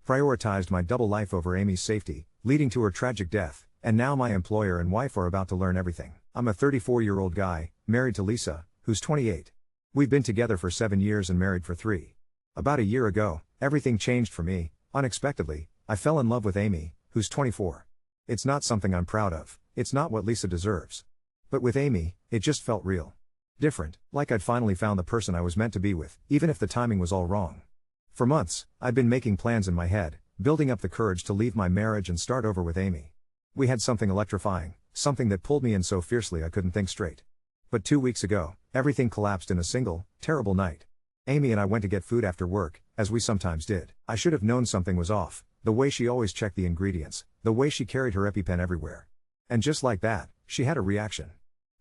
prioritized my double life over Amy's safety, leading to her tragic death, and now my employer and wife are about to learn everything. I'm a 34-year-old guy, married to Lisa, who's 28. We've been together for 7 years and married for 3. About a year ago, everything changed for me. Unexpectedly, I fell in love with Amy, who's 24. It's not something I'm proud of, it's not what Lisa deserves. But with Amy, it just felt real. Different, like I'd finally found the person I was meant to be with, even if the timing was all wrong. For months, I'd been making plans in my head, building up the courage to leave my marriage and start over with Amy. We had something electrifying, something that pulled me in so fiercely I couldn't think straight. But 2 weeks ago, everything collapsed in a single, terrible night. Amy and I went to get food after work, as we sometimes did. I should have known something was off, the way she always checked the ingredients, the way she carried her EpiPen everywhere. And just like that, she had a reaction.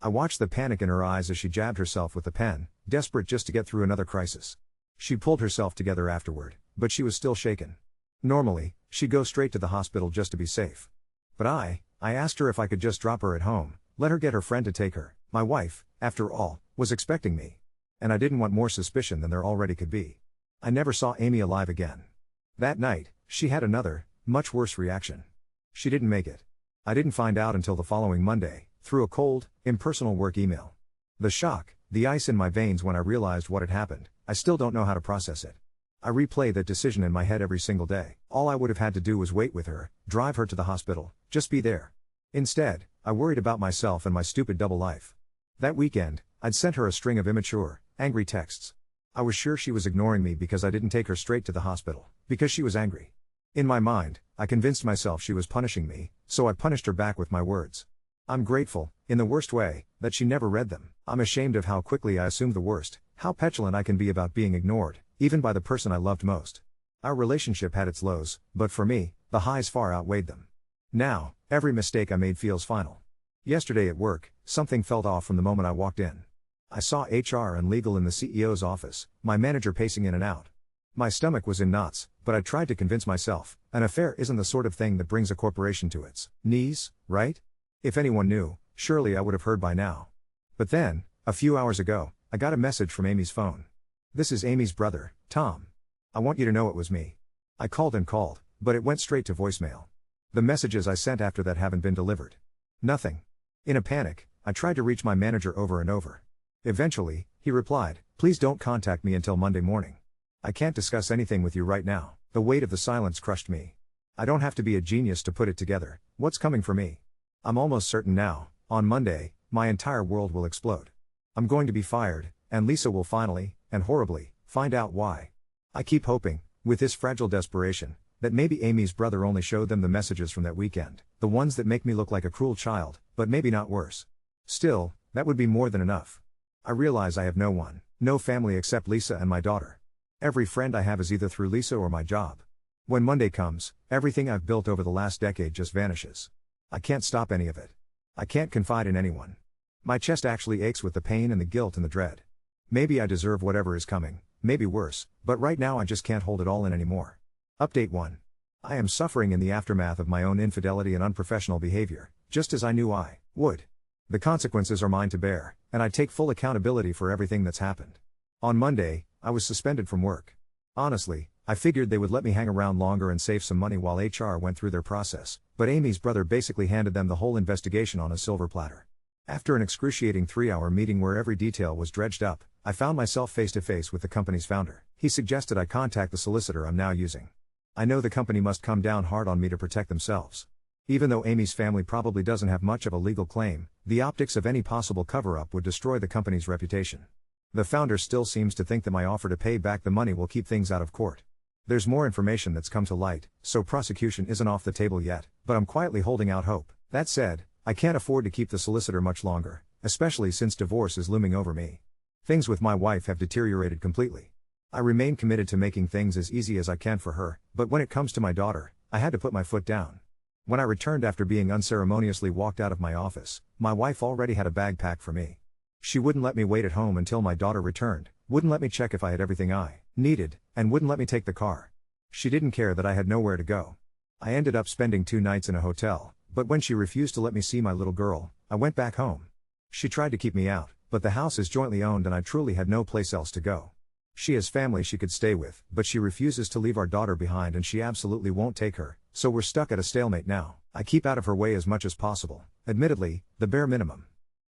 I watched the panic in her eyes as she jabbed herself with the pen, desperate just to get through another crisis. She pulled herself together afterward, but she was still shaken. Normally, she'd go straight to the hospital just to be safe. But I asked her if I could just drop her at home, let her get her friend to take her. My wife, after all, was expecting me. And I didn't want more suspicion than there already could be. I never saw Amy alive again. That night, she had another, much worse reaction. She didn't make it. I didn't find out until the following Monday, through a cold, impersonal work email. The shock, the ice in my veins when I realized what had happened, I still don't know how to process it. I replay that decision in my head every single day. All I would have had to do was wait with her, drive her to the hospital, just be there. Instead, I worried about myself and my stupid double life. That weekend, I'd sent her a string of immature, angry texts. I was sure she was ignoring me because I didn't take her straight to the hospital, because she was angry. In my mind, I convinced myself she was punishing me, so I punished her back with my words. I'm grateful, in the worst way, that she never read them. I'm ashamed of how quickly I assumed the worst, how petulant I can be about being ignored, even by the person I loved most. Our relationship had its lows, but for me, the highs far outweighed them. Now, every mistake I made feels final. Yesterday at work, something felt off from the moment I walked in. I saw HR and legal in the CEO's office, my manager pacing in and out. My stomach was in knots, but I tried to convince myself, an affair isn't the sort of thing that brings a corporation to its knees, right? If anyone knew, surely I would have heard by now. But then, a few hours ago, I got a message from Amy's phone. "This is Amy's brother, Tom. I want you to know it was me." I called and called, but it went straight to voicemail. The messages I sent after that haven't been delivered. Nothing. In a panic, I tried to reach my manager over and over. Eventually, he replied, "Please don't contact me until Monday morning. I can't discuss anything with you right now." The weight of the silence crushed me. I don't have to be a genius to put it together. What's coming for me? I'm almost certain now, on Monday, my entire world will explode. I'm going to be fired, and Lisa will finally, and horribly, find out why. I keep hoping, with this fragile desperation, that maybe Amy's brother only showed them the messages from that weekend, the ones that make me look like a cruel child, but maybe not worse. Still, that would be more than enough. I realize I have no one, no family except Lisa and my daughter. Every friend I have is either through Lisa or my job. When Monday comes, everything I've built over the last decade just vanishes. I can't stop any of it. I can't confide in anyone. My chest actually aches with the pain and the guilt and the dread. Maybe I deserve whatever is coming, maybe worse, but right now I just can't hold it all in anymore. Update 1. I am suffering in the aftermath of my own infidelity and unprofessional behavior, just as I knew I would. The consequences are mine to bear, and I take full accountability for everything that's happened. On Monday, I was suspended from work. Honestly, I figured they would let me hang around longer and save some money while HR went through their process, but Amy's brother basically handed them the whole investigation on a silver platter. After an excruciating 3-hour meeting where every detail was dredged up, I found myself face to face with the company's founder. He suggested I contact the solicitor I'm now using. I know the company must come down hard on me to protect themselves. Even though Amy's family probably doesn't have much of a legal claim, the optics of any possible cover-up would destroy the company's reputation. The founder still seems to think that my offer to pay back the money will keep things out of court. There's more information that's come to light, so prosecution isn't off the table yet, but I'm quietly holding out hope. That said, I can't afford to keep the solicitor much longer, especially since divorce is looming over me. Things with my wife have deteriorated completely. I remain committed to making things as easy as I can for her, but when it comes to my daughter, I had to put my foot down. When I returned after being unceremoniously walked out of my office, my wife already had a bag packed for me. She wouldn't let me wait at home until my daughter returned, wouldn't let me check if I had everything I needed, and wouldn't let me take the car. She didn't care that I had nowhere to go. I ended up spending 2 nights in a hotel, but when she refused to let me see my little girl, I went back home. She tried to keep me out, but the house is jointly owned and I truly had no place else to go. She has family she could stay with, but she refuses to leave our daughter behind and she absolutely won't take her, so we're stuck at a stalemate now. I keep out of her way as much as possible. Admittedly, the bare minimum.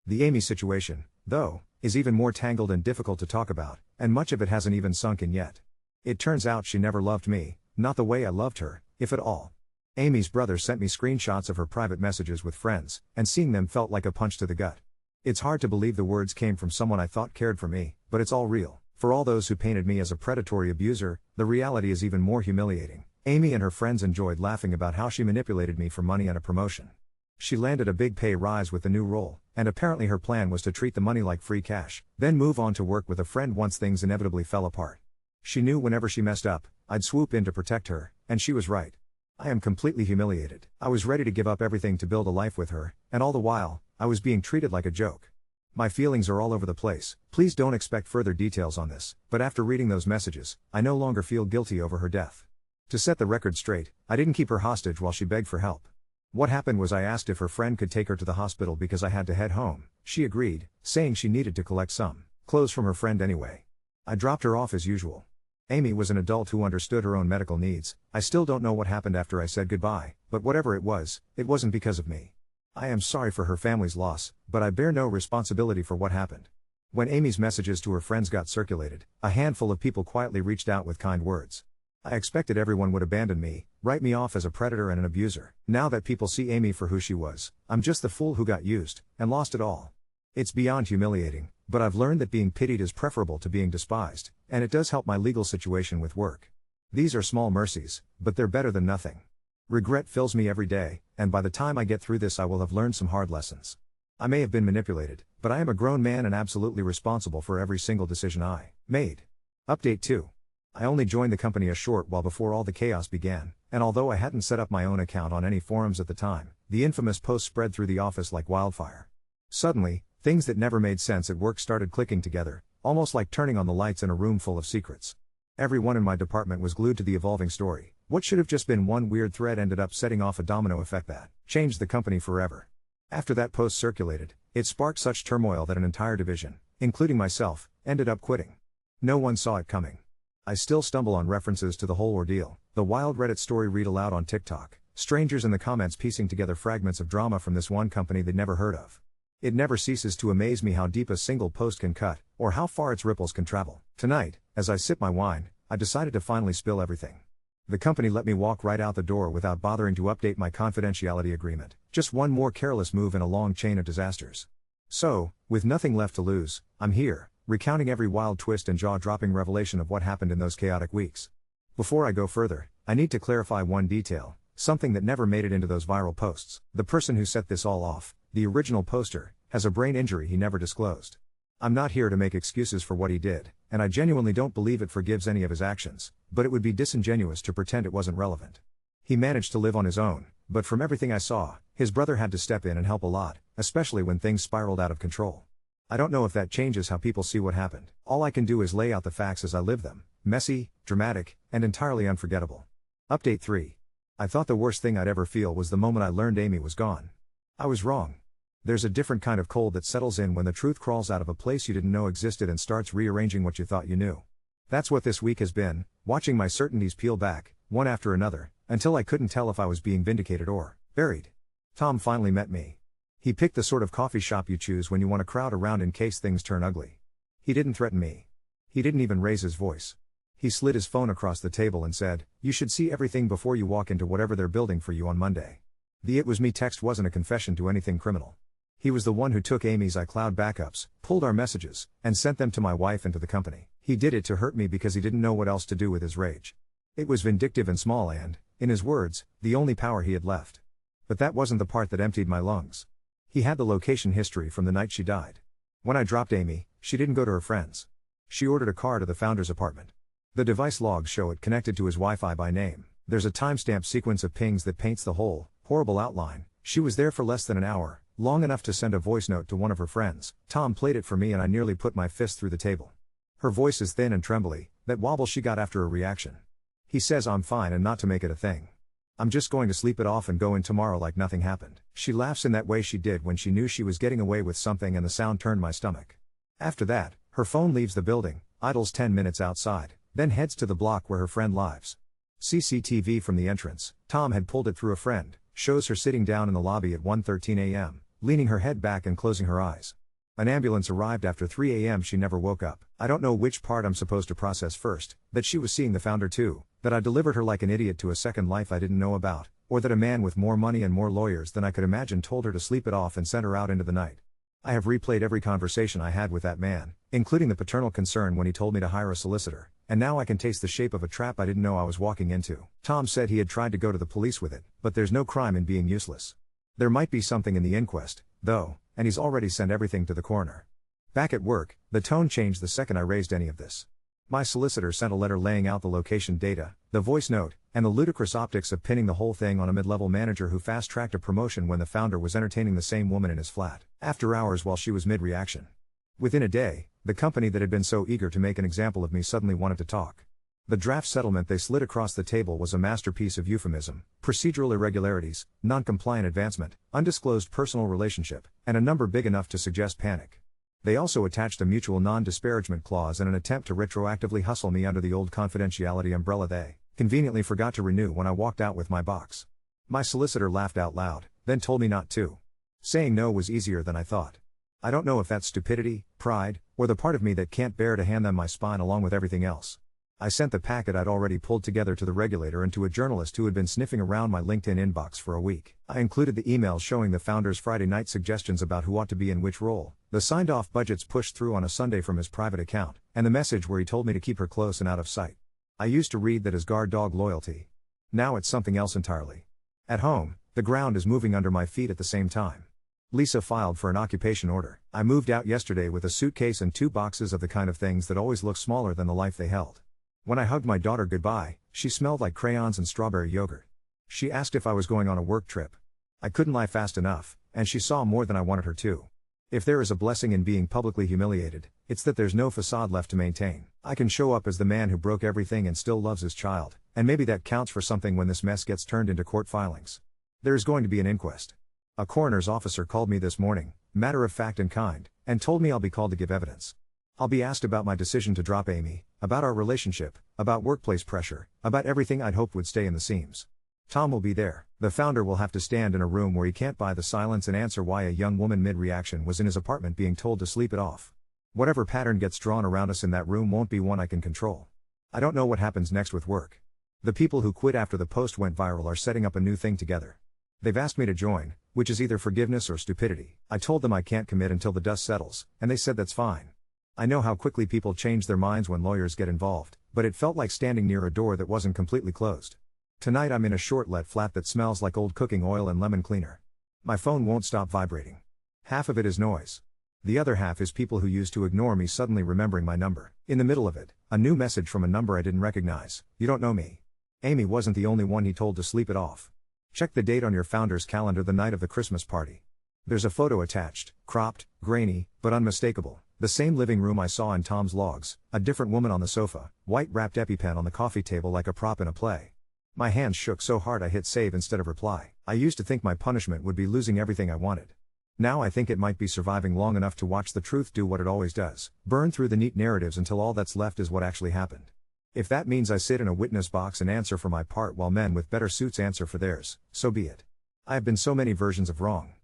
The Amy situation, though, is even more tangled and difficult to talk about, and much of it hasn't even sunk in yet. It turns out she never loved me, not the way I loved her, if at all. Amy's brother sent me screenshots of her private messages with friends, and seeing them felt like a punch to the gut. It's hard to believe the words came from someone I thought cared for me, but it's all real. For all those who painted me as a predatory abuser, the reality is even more humiliating. Amy and her friends enjoyed laughing about how she manipulated me for money and a promotion. She landed a big pay rise with the new role, and apparently her plan was to treat the money like free cash, then move on to work with a friend once things inevitably fell apart. She knew whenever she messed up, I'd swoop in to protect her, and she was right. I am completely humiliated. I was ready to give up everything to build a life with her, and all the while, I was being treated like a joke. My feelings are all over the place. Please don't expect further details on this, but after reading those messages, I no longer feel guilty over her death. To set the record straight, I didn't keep her hostage while she begged for help. What happened was I asked if her friend could take her to the hospital because I had to head home. She agreed, saying she needed to collect some clothes from her friend anyway. I dropped her off as usual. Amy was an adult who understood her own medical needs. I still don't know what happened after I said goodbye, but whatever it wasn't because of me. I am sorry for her family's loss, but I bear no responsibility for what happened. When Amy's messages to her friends got circulated, a handful of people quietly reached out with kind words. I expected everyone would abandon me, write me off as a predator and an abuser. Now that people see Amy for who she was, I'm just the fool who got used, and lost it all. It's beyond humiliating, but I've learned that being pitied is preferable to being despised, and it does help my legal situation with work. These are small mercies, but they're better than nothing. Regret fills me every day, and by the time I get through this I will have learned some hard lessons. I may have been manipulated, but I am a grown man and absolutely responsible for every single decision I made. Update 2. I only joined the company a short while before all the chaos began, and although I hadn't set up my own account on any forums at the time, the infamous post spread through the office like wildfire. Suddenly, things that never made sense at work started clicking together, almost like turning on the lights in a room full of secrets. Everyone in my department was glued to the evolving story. What should have just been one weird thread ended up setting off a domino effect that changed the company forever. After that post circulated, it sparked such turmoil that an entire division, including myself, ended up quitting. No one saw it coming. I still stumble on references to the whole ordeal, the wild Reddit story read aloud on TikTok, strangers in the comments piecing together fragments of drama from this one company they'd never heard of. It never ceases to amaze me how deep a single post can cut, or how far its ripples can travel. Tonight, as I sip my wine, I decided to finally spill everything. The company let me walk right out the door without bothering to update my confidentiality agreement, just one more careless move in a long chain of disasters. So, with nothing left to lose, I'm here, recounting every wild twist and jaw-dropping revelation of what happened in those chaotic weeks. Before I go further, I need to clarify one detail, something that never made it into those viral posts. The person who set this all off, the original poster, has a brain injury he never disclosed. I'm not here to make excuses for what he did, and I genuinely don't believe it forgives any of his actions, but it would be disingenuous to pretend it wasn't relevant. He managed to live on his own, but from everything I saw, his brother had to step in and help a lot, especially when things spiraled out of control. I don't know if that changes how people see what happened. All I can do is lay out the facts as I live them, messy, dramatic, and entirely unforgettable. Update 3. I thought the worst thing I'd ever feel was the moment I learned Amy was gone. I was wrong. There's a different kind of cold that settles in when the truth crawls out of a place you didn't know existed and starts rearranging what you thought you knew. That's what this week has been, watching my certainties peel back, one after another, until I couldn't tell if I was being vindicated or buried. Tom finally met me. He picked the sort of coffee shop you choose when you want a crowd around in case things turn ugly. He didn't threaten me. He didn't even raise his voice. He slid his phone across the table and said, "You should see everything before you walk into whatever they're building for you on Monday." The "it was me" text wasn't a confession to anything criminal. He was the one who took Amy's iCloud backups, pulled our messages, and sent them to my wife and to the company. He did it to hurt me because he didn't know what else to do with his rage. It was vindictive and small and, in his words, the only power he had left. But that wasn't the part that emptied my lungs. He had the location history from the night she died. When I dropped Amy, she didn't go to her friends. She ordered a car to the founder's apartment. The device logs show it connected to his Wi-Fi by name. There's a timestamp sequence of pings that paints the whole, horrible outline. She was there for less than an hour, long enough to send a voice note to one of her friends. Tom played it for me and I nearly put my fist through the table. Her voice is thin and trembly, that wobble she got after a reaction. He says I'm fine and not to make it a thing. I'm just going to sleep it off and go in tomorrow like nothing happened. She laughs in that way she did when she knew she was getting away with something and the sound turned my stomach. After that, her phone leaves the building, idles 10 minutes outside, then heads to the block where her friend lives. CCTV from the entrance. Tom had pulled it through a friend, shows her sitting down in the lobby at 1:13 a.m., leaning her head back and closing her eyes. An ambulance arrived after 3 a.m. She never woke up. I don't know which part I'm supposed to process first, that she was seeing the founder too, that I delivered her like an idiot to a second life I didn't know about, or that a man with more money and more lawyers than I could imagine told her to sleep it off and sent her out into the night. I have replayed every conversation I had with that man, including the paternal concern when he told me to hire a solicitor, and now I can taste the shape of a trap I didn't know I was walking into. Tom said he had tried to go to the police with it, but there's no crime in being useless. There might be something in the inquest, though, and he's already sent everything to the coroner. Back at work, the tone changed the second I raised any of this. My solicitor sent a letter laying out the location data, the voice note, and the ludicrous optics of pinning the whole thing on a mid-level manager who fast-tracked a promotion when the founder was entertaining the same woman in his flat, after hours while she was mid-reaction. Within a day, the company that had been so eager to make an example of me suddenly wanted to talk. The draft settlement they slid across the table was a masterpiece of euphemism, procedural irregularities, non-compliant advancement, undisclosed personal relationship, and a number big enough to suggest panic. They also attached a mutual non-disparagement clause in an attempt to retroactively hustle me under the old confidentiality umbrella they conveniently forgot to renew when I walked out with my box. My solicitor laughed out loud, then told me not to. Saying no was easier than I thought. I don't know if that's stupidity, pride, or the part of me that can't bear to hand them my spine along with everything else. I sent the packet I'd already pulled together to the regulator and to a journalist who had been sniffing around my LinkedIn inbox for a week. I included the emails showing the founder's Friday night suggestions about who ought to be in which role, the signed-off budgets pushed through on a Sunday from his private account, and the message where he told me to keep her close and out of sight. I used to read that as guard dog loyalty. Now it's something else entirely. At home, the ground is moving under my feet at the same time. Lisa filed for an occupation order. I moved out yesterday with a suitcase and 2 boxes of the kind of things that always look smaller than the life they held. When I hugged my daughter goodbye, she smelled like crayons and strawberry yogurt. She asked if I was going on a work trip. I couldn't lie fast enough, and she saw more than I wanted her to. If there is a blessing in being publicly humiliated, it's that there's no facade left to maintain. I can show up as the man who broke everything and still loves his child, and maybe that counts for something when this mess gets turned into court filings. There is going to be an inquest. A coroner's officer called me this morning, matter of fact and kind, and told me I'll be called to give evidence. I'll be asked about my decision to drop Amy, about our relationship, about workplace pressure, about everything I'd hoped would stay in the seams. Tom will be there. The founder will have to stand in a room where he can't buy the silence and answer why a young woman mid-reaction was in his apartment being told to sleep it off. Whatever pattern gets drawn around us in that room won't be one I can control. I don't know what happens next with work. The people who quit after the post went viral are setting up a new thing together. They've asked me to join, which is either forgiveness or stupidity. I told them I can't commit until the dust settles, and they said that's fine. I know how quickly people change their minds when lawyers get involved, but it felt like standing near a door that wasn't completely closed. Tonight I'm in a short-let flat that smells like old cooking oil and lemon cleaner. My phone won't stop vibrating. Half of it is noise. The other half is people who used to ignore me suddenly remembering my number. In the middle of it, a new message from a number I didn't recognize. You don't know me. Amy wasn't the only one he told to sleep it off. Check the date on your founder's calendar the night of the Christmas party. There's a photo attached, cropped, grainy, but unmistakable. The same living room I saw in Tom's logs, a different woman on the sofa, white-wrapped EpiPen on the coffee table like a prop in a play. My hands shook so hard I hit save instead of reply. I used to think my punishment would be losing everything I wanted. Now I think it might be surviving long enough to watch the truth do what it always does, burn through the neat narratives until all that's left is what actually happened. If that means I sit in a witness box and answer for my part while men with better suits answer for theirs, so be it. I have been so many versions of wrong.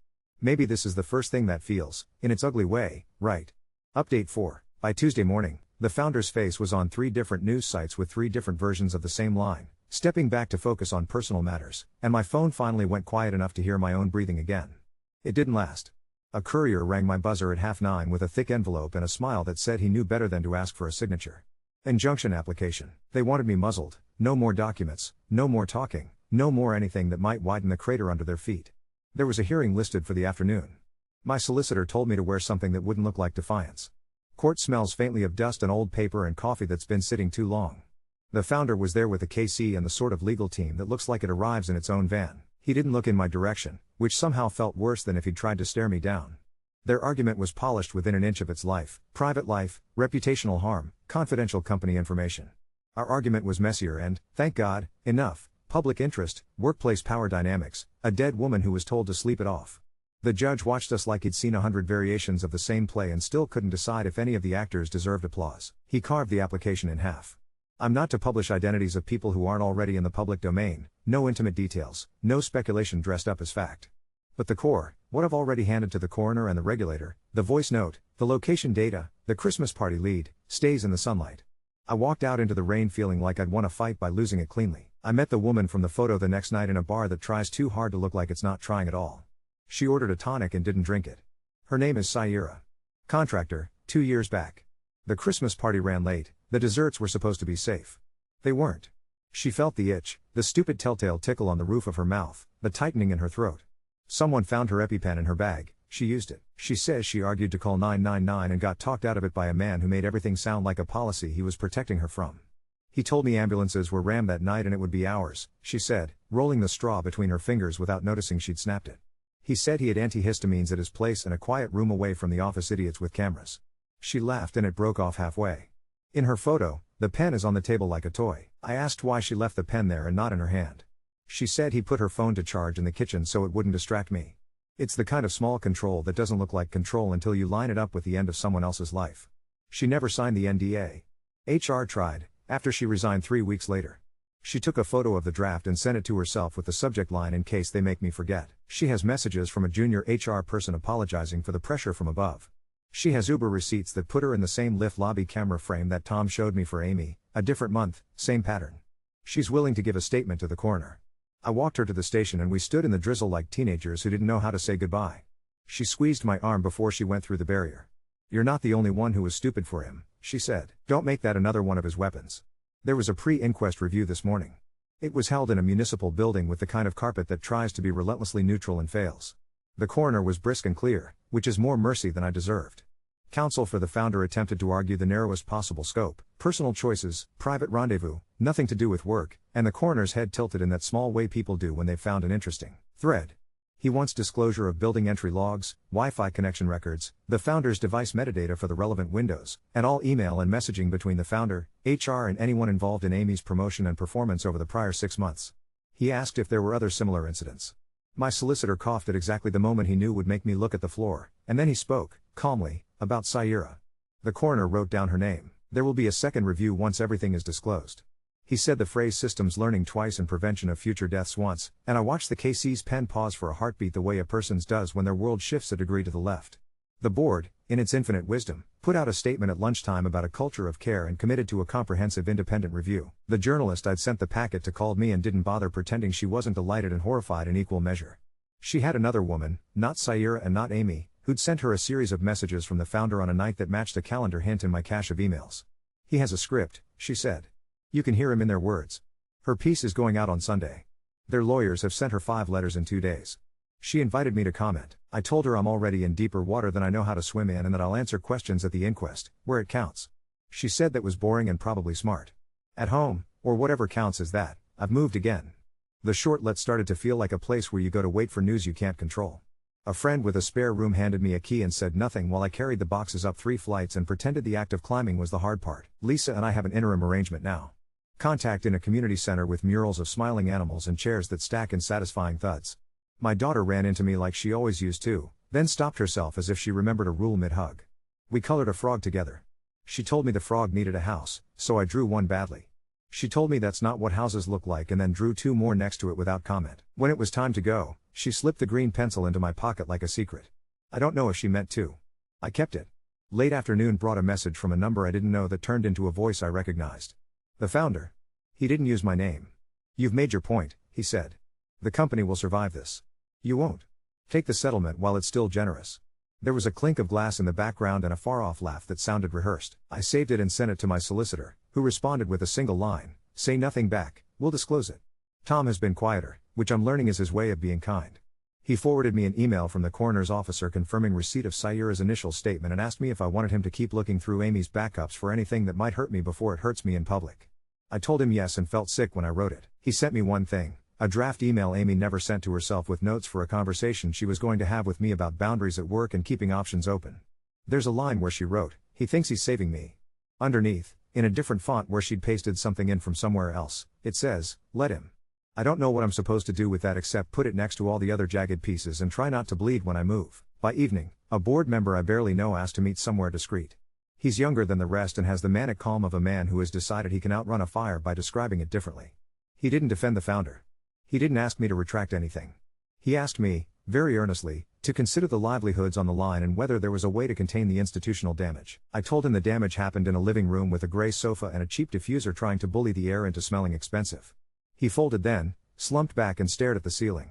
Maybe this is the first thing that feels, in its ugly way, right. Update 4. By Tuesday morning, the founder's face was on 3 different news sites with 3 different versions of the same line, stepping back to focus on personal matters, and my phone finally went quiet enough to hear my own breathing again. It didn't last. A courier rang my buzzer at 9:30 with a thick envelope and a smile that said he knew better than to ask for a signature. Injunction application. They wanted me muzzled, no more documents, no more talking, no more anything that might widen the crater under their feet. There was a hearing listed for the afternoon. My solicitor told me to wear something that wouldn't look like defiance. Court smells faintly of dust and old paper and coffee that's been sitting too long. The founder was there with a KC and the sort of legal team that looks like it arrives in its own van. He didn't look in my direction, which somehow felt worse than if he'd tried to stare me down. Their argument was polished within an inch of its life: private life, reputational harm, confidential company information. Our argument was messier and, thank God, enough: public interest, workplace power dynamics, a dead woman who was told to sleep it off. The judge watched us like he'd seen 100 variations of the same play and still couldn't decide if any of the actors deserved applause. He carved the application in half. I'm not to publish identities of people who aren't already in the public domain, no intimate details, no speculation dressed up as fact. But the core, what I've already handed to the coroner and the regulator, the voice note, the location data, the Christmas party lead, stays in the sunlight. I walked out into the rain feeling like I'd won a fight by losing it cleanly. I met the woman from the photo the next night in a bar that tries too hard to look like it's not trying at all. She ordered a tonic and didn't drink it. Her name is Saira. Contractor, 2 years back. The Christmas party ran late, the desserts were supposed to be safe. They weren't. She felt the itch, the stupid telltale tickle on the roof of her mouth, the tightening in her throat. Someone found her EpiPen in her bag, she used it. She says she argued to call 999 and got talked out of it by a man who made everything sound like a policy he was protecting her from. He told me ambulances were rammed that night and it would be hours, she said, rolling the straw between her fingers without noticing she'd snapped it. He said he had antihistamines at his place and a quiet room away from the office idiots with cameras. She laughed and it broke off halfway. In her photo, the pen is on the table like a toy. I asked why she left the pen there and not in her hand. She said he put her phone to charge in the kitchen so it wouldn't distract me. It's the kind of small control that doesn't look like control until you line it up with the end of someone else's life. She never signed the NDA. HR tried, after she resigned 3 weeks later. She took a photo of the draft and sent it to herself with the subject line "in case they make me forget." She has messages from a junior HR person apologizing for the pressure from above. She has Uber receipts that put her in the same lift lobby camera frame that Tom showed me for Amy, a different month, same pattern. She's willing to give a statement to the coroner. I walked her to the station and we stood in the drizzle like teenagers who didn't know how to say goodbye. She squeezed my arm before she went through the barrier. "You're not the only one who was stupid for him," she said. "Don't make that another one of his weapons." There was a pre-inquest review this morning. It was held in a municipal building with the kind of carpet that tries to be relentlessly neutral and fails. The coroner was brisk and clear, which is more mercy than I deserved. Counsel for the founder attempted to argue the narrowest possible scope, personal choices, private rendezvous, nothing to do with work, and the coroner's head tilted in that small way people do when they've found an interesting thread. He wants disclosure of building entry logs, Wi-Fi connection records, the founder's device metadata for the relevant windows, and all email and messaging between the founder, HR and anyone involved in Amy's promotion and performance over the prior 6 months. He asked if there were other similar incidents. My solicitor coughed at exactly the moment he knew would make me look at the floor, and then he spoke, calmly, about Saira. The coroner wrote down her name. There will be a second review once everything is disclosed. He said the phrase "systems learning twice and prevention of future deaths once," and I watched the KC's pen pause for a heartbeat the way a person's does when their world shifts a degree to the left. The board, in its infinite wisdom, put out a statement at lunchtime about a culture of care and committed to a comprehensive independent review. The journalist I'd sent the packet to called me and didn't bother pretending she wasn't delighted and horrified in equal measure. She had another woman, not Saira and not Amy, who'd sent her a series of messages from the founder on a night that matched a calendar hint in my cache of emails. "He has a script," she said. "You can hear him in their words. Her piece is going out on Sunday. Their lawyers have sent her 5 letters in 2 days." She invited me to comment. I told her I'm already in deeper water than I know how to swim in and that I'll answer questions at the inquest, where it counts. She said that was boring and probably smart. At home, or whatever counts as that, I've moved again. The shortlet started to feel like a place where you go to wait for news you can't control. A friend with a spare room handed me a key and said nothing while I carried the boxes up 3 flights and pretended the act of climbing was the hard part. Lisa and I have an interim arrangement now. Contact in a community center with murals of smiling animals and chairs that stack in satisfying thuds. My daughter ran into me like she always used to, then stopped herself as if she remembered a rule mid-hug. We colored a frog together. She told me the frog needed a house, so I drew one badly. She told me that's not what houses look like and then drew 2 more next to it without comment. When it was time to go, she slipped the green pencil into my pocket like a secret. I don't know if she meant to. I kept it. Late afternoon brought a message from a number I didn't know that turned into a voice I recognized. The founder. He didn't use my name. "You've made your point," he said. "The company will survive this. You won't. Take the settlement while it's still generous." There was a clink of glass in the background and a far-off laugh that sounded rehearsed. I saved it and sent it to my solicitor, who responded with a single line, "Say nothing back, we'll disclose it." Tom has been quieter, which I'm learning is his way of being kind. He forwarded me an email from the coroner's officer confirming receipt of Saira's initial statement and asked me if I wanted him to keep looking through Amy's backups for anything that might hurt me before it hurts me in public. I told him yes and felt sick when I wrote it. He sent me one thing, a draft email Amy never sent to herself with notes for a conversation she was going to have with me about boundaries at work and keeping options open. There's a line where she wrote, "He thinks he's saving me." Underneath, in a different font where she'd pasted something in from somewhere else, it says, "Let him." I don't know what I'm supposed to do with that except put it next to all the other jagged pieces and try not to bleed when I move. By evening, a board member I barely know asked to meet somewhere discreet. He's younger than the rest and has the manic calm of a man who has decided he can outrun a fire by describing it differently. He didn't defend the founder. He didn't ask me to retract anything. He asked me, very earnestly, to consider the livelihoods on the line and whether there was a way to contain the institutional damage. I told him the damage happened in a living room with a gray sofa and a cheap diffuser trying to bully the air into smelling expensive. He folded then, slumped back and stared at the ceiling.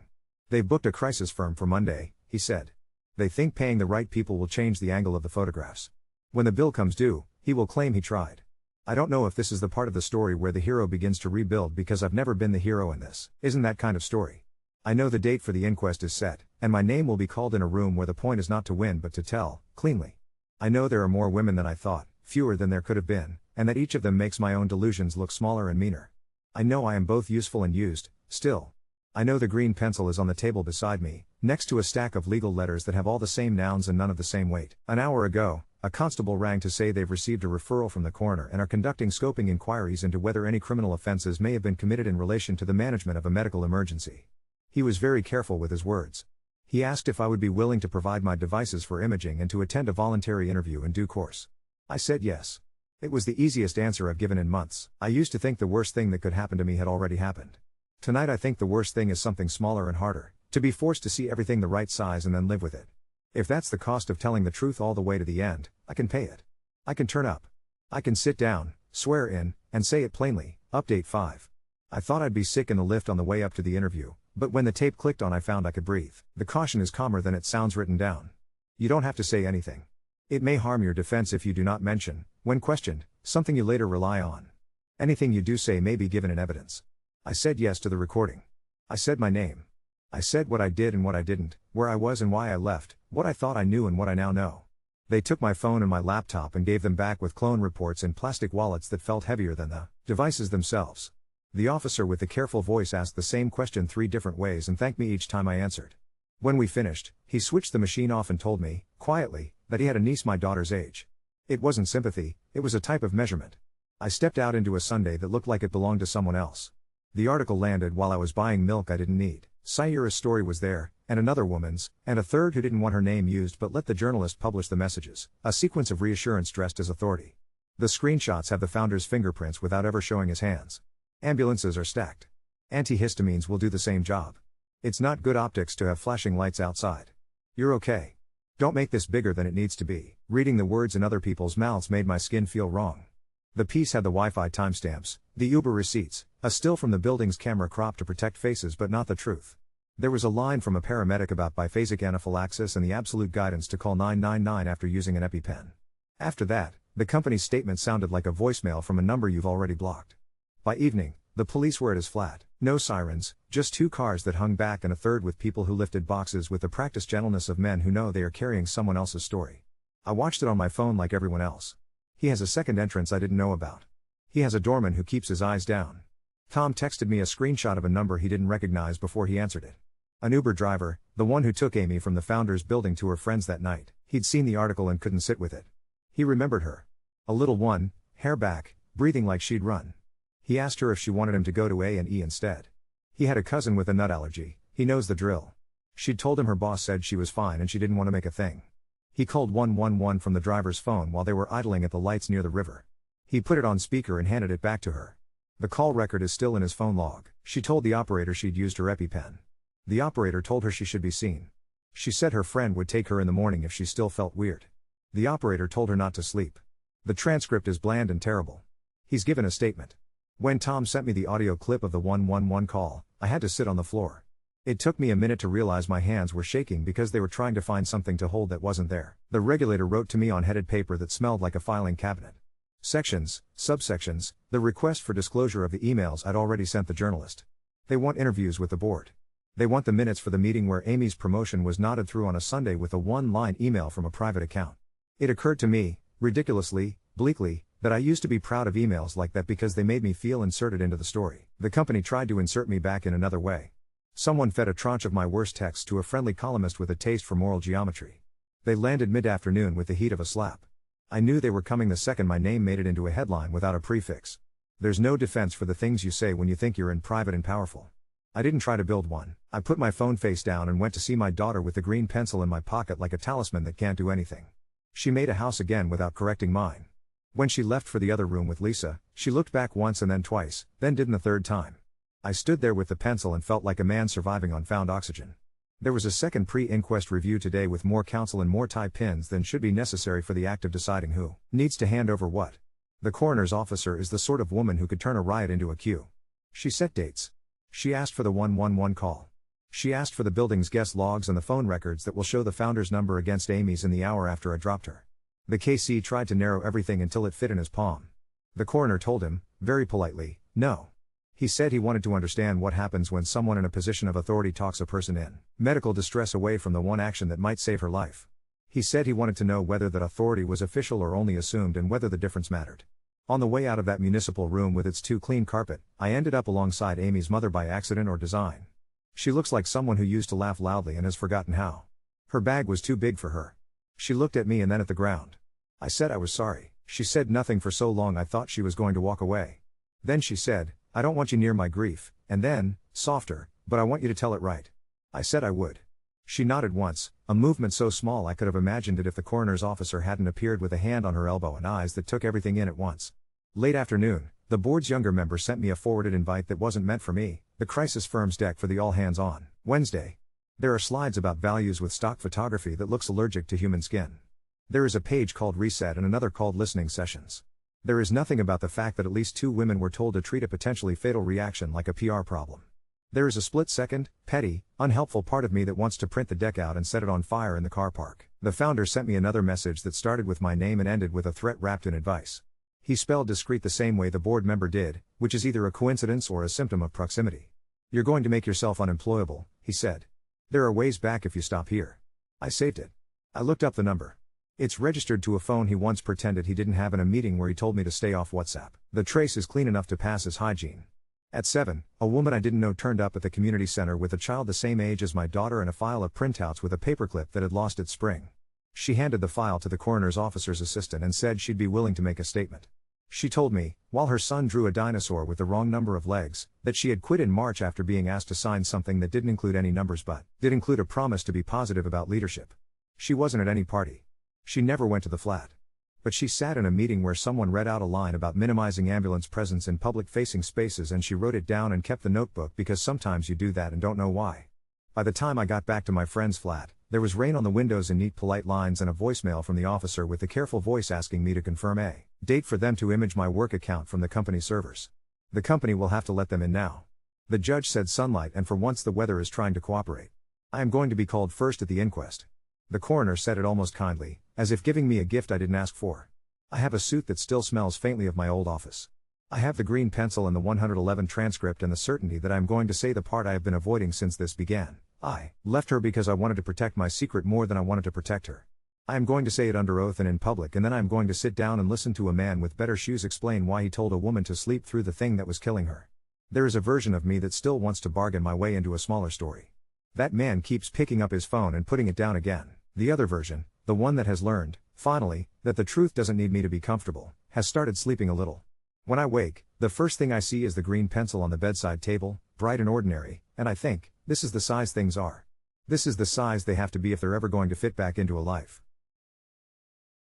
They've booked a crisis firm for Monday, he said. They think paying the right people will change the angle of the photographs. When the bill comes due, he will claim he tried. I don't know if this is the part of the story where the hero begins to rebuild because I've never been the hero in this. Isn't that kind of story? I know the date for the inquest is set, and my name will be called in a room where the point is not to win but to tell, cleanly. I know there are more women than I thought, fewer than there could have been, and that each of them makes my own delusions look smaller and meaner. I know I am both useful and used, still. I know the green pencil is on the table beside me, next to a stack of legal letters that have all the same nouns and none of the same weight. An hour ago, a constable rang to say they've received a referral from the coroner and are conducting scoping inquiries into whether any criminal offenses may have been committed in relation to the management of a medical emergency. He was very careful with his words. He asked if I would be willing to provide my devices for imaging and to attend a voluntary interview in due course. I said yes. It was the easiest answer I've given in months. I used to think the worst thing that could happen to me had already happened. Tonight I think the worst thing is something smaller and harder, to be forced to see everything the right size and then live with it. If that's the cost of telling the truth all the way to the end, I can pay it. I can turn up. I can sit down, swear in, and say it plainly. Update 5. I thought I'd be sick in the lift on the way up to the interview, but when the tape clicked on I found I could breathe. The caution is calmer than it sounds written down. You don't have to say anything. It may harm your defense if you do not mention, when questioned, something you later rely on. Anything you do say may be given in evidence. I said yes to the recording. I said my name. I said what I did and what I didn't, where I was and why I left, what I thought I knew and what I now know. They took my phone and my laptop and gave them back with clone reports in plastic wallets that felt heavier than the devices themselves. The officer with the careful voice asked the same question 3 different ways and thanked me each time I answered. When we finished, he switched the machine off and told me, quietly, that he had a niece my daughter's age. It wasn't sympathy, it was a type of measurement. I stepped out into a Sunday that looked like it belonged to someone else. The article landed while I was buying milk I didn't need. Sayura's story was there, and another woman's, and a third who didn't want her name used but let the journalist publish the messages. A sequence of reassurance dressed as authority. The screenshots have the founder's fingerprints without ever showing his hands. Ambulances are stacked. Antihistamines will do the same job. It's not good optics to have flashing lights outside. You're okay. Don't make this bigger than it needs to be. Reading the words in other people's mouths made my skin feel wrong. The piece had the Wi-Fi timestamps, the Uber receipts, a still from the building's camera crop to protect faces but not the truth. There was a line from a paramedic about biphasic anaphylaxis and the absolute guidance to call 999 after using an EpiPen. After that, the company's statement sounded like a voicemail from a number you've already blocked. By evening, the police were at his flat. No sirens, just 2 cars that hung back and a third with people who lifted boxes with the practiced gentleness of men who know they are carrying someone else's story. I watched it on my phone like everyone else. He has a second entrance I didn't know about. He has a doorman who keeps his eyes down. Tom texted me a screenshot of a number he didn't recognize before he answered it. An Uber driver, the one who took Amy from the founder's building to her friends that night. He'd seen the article and couldn't sit with it. He remembered her. A little one, hair back, breathing like she'd run. He asked her if she wanted him to go to A&E instead. He had a cousin with a nut allergy, he knows the drill. She'd told him her boss said she was fine and she didn't want to make a thing. He called 111 from the driver's phone while they were idling at the lights near the river. He put it on speaker and handed it back to her. The call record is still in his phone log. She told the operator she'd used her EpiPen. The operator told her she should be seen. She said her friend would take her in the morning if she still felt weird. The operator told her not to sleep. The transcript is bland and terrible. He's given a statement. When Tom sent me the audio clip of the 111 call, I had to sit on the floor. It took me a minute to realize my hands were shaking because they were trying to find something to hold that wasn't there. The regulator wrote to me on headed paper that smelled like a filing cabinet. Sections, subsections, the request for disclosure of the emails I'd already sent the journalist. They want interviews with the board. They want the minutes for the meeting where Amy's promotion was nodded through on a Sunday with a 1-line email from a private account. It occurred to me, ridiculously, bleakly, that I used to be proud of emails like that because they made me feel inserted into the story. The company tried to insert me back in another way. Someone fed a tranche of my worst texts to a friendly columnist with a taste for moral geometry. They landed mid-afternoon with the heat of a slap. I knew they were coming the second my name made it into a headline without a prefix. There's no defense for the things you say when you think you're in private and powerful. I didn't try to build one. I put my phone face down and went to see my daughter with the green pencil in my pocket like a talisman that can't do anything. She made a house again without correcting mine. When she left for the other room with Lisa, she looked back once and then twice, then didn't a third time. I stood there with the pencil and felt like a man surviving on found oxygen. There was a second pre-inquest review today with more counsel and more tie pins than should be necessary for the act of deciding who needs to hand over what. The coroner's officer is the sort of woman who could turn a riot into a queue. She set dates. She asked for the 111 call. She asked for the building's guest logs and the phone records that will show the founder's number against Amy's in the hour after I dropped her. The KC tried to narrow everything until it fit in his palm. The coroner told him, very politely, no. He said he wanted to understand what happens when someone in a position of authority talks a person in medical distress away from the one action that might save her life. He said he wanted to know whether that authority was official or only assumed and whether the difference mattered. On the way out of that municipal room with its too clean carpet, I ended up alongside Amy's mother by accident or design. She looks like someone who used to laugh loudly and has forgotten how. Her bag was too big for her. She looked at me and then at the ground. I said I was sorry. She said nothing for so long I thought she was going to walk away. Then she said, I don't want you near my grief, and then, softer, but I want you to tell it right. I said I would. She nodded once, a movement so small I could have imagined it if the coroner's officer hadn't appeared with a hand on her elbow and eyes that took everything in at once. Late afternoon, the board's younger member sent me a forwarded invite that wasn't meant for me, the crisis firm's deck for the all-hands-on Wednesday. There are slides about values with stock photography that looks allergic to human skin. There is a page called Reset and another called Listening Sessions. There is nothing about the fact that at least 2 women were told to treat a potentially fatal reaction like a PR problem. There is a split-second, petty, unhelpful part of me that wants to print the deck out and set it on fire in the car park. The founder sent me another message that started with my name and ended with a threat wrapped in advice. He spelled discreet the same way the board member did, which is either a coincidence or a symptom of proximity. You're going to make yourself unemployable, he said. There are ways back if you stop here. I saved it. I looked up the number. It's registered to a phone he once pretended he didn't have in a meeting where he told me to stay off WhatsApp. The trace is clean enough to pass as hygiene. At 7, a woman I didn't know turned up at the community center with a child the same age as my daughter and a file of printouts with a paperclip that had lost its spring. She handed the file to the coroner's officer's assistant and said she'd be willing to make a statement. She told me, while her son drew a dinosaur with the wrong number of legs, that she had quit in March after being asked to sign something that didn't include any numbers but did include a promise to be positive about leadership. She wasn't at any party. She never went to the flat. But she sat in a meeting where someone read out a line about minimizing ambulance presence in public-facing spaces and she wrote it down and kept the notebook because sometimes you do that and don't know why. By the time I got back to my friend's flat, there was rain on the windows and neat polite lines and a voicemail from the officer with the careful voice asking me to confirm a date for them to image my work account from the company servers. The company will have to let them in now. The judge said sunlight and for once the weather is trying to cooperate. I am going to be called first at the inquest. The coroner said it almost kindly, as if giving me a gift I didn't ask for. I have a suit that still smells faintly of my old office. I have the green pencil and the 111 transcript and the certainty that I am going to say the part I have been avoiding since this began. I left her because I wanted to protect my secret more than I wanted to protect her. I am going to say it under oath and in public, and then I am going to sit down and listen to a man with better shoes explain why he told a woman to sleep through the thing that was killing her. There is a version of me that still wants to bargain my way into a smaller story. That man keeps picking up his phone and putting it down again. The other version, the one that has learned, finally, that the truth doesn't need me to be comfortable, has started sleeping a little. When I wake, the first thing I see is the green pencil on the bedside table, bright and ordinary, and I think, this is the size things are. This is the size they have to be if they're ever going to fit back into a life.